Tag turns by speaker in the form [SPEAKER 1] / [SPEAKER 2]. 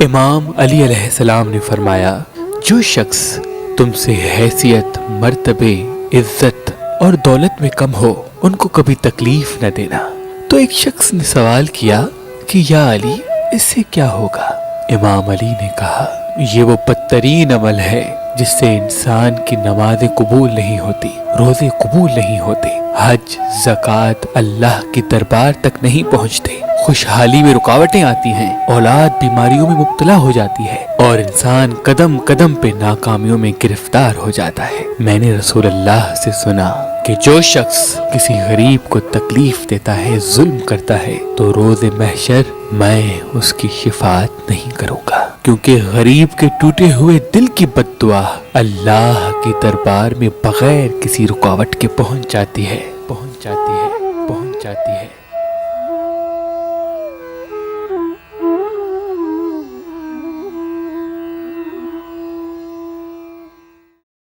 [SPEAKER 1] امام علی علیہ السلام نے فرمایا، جو شخص تم سے حیثیت، مرتبے، عزت اور دولت میں کم ہو ان کو کبھی تکلیف نہ دینا۔ تو ایک شخص نے سوال کیا کہ یا علی، اس سے کیا ہوگا؟ امام علی نے کہا، یہ وہ بدترین عمل ہے جس سے انسان کی نمازیں قبول نہیں ہوتی، روزے قبول نہیں ہوتے، حج، زکوٰۃ اللہ کے دربار تک نہیں پہنچتے، خوشحالی میں رکاوٹیں آتی ہیں، اولاد بیماریوں میں مبتلا ہو جاتی ہے اور انسان قدم قدم پہ ناکامیوں میں گرفتار ہو جاتا ہے۔ میں نے رسول اللہ سے سنا کہ جو شخص کسی غریب کو تکلیف دیتا ہے، ظلم کرتا ہے، تو روز محشر میں اس کی شفاعت نہیں کروں گا، کیونکہ غریب کے ٹوٹے ہوئے دل کی بد دعا اللہ کے دربار میں بغیر کسی رکاوٹ کے پہنچ جاتی ہے۔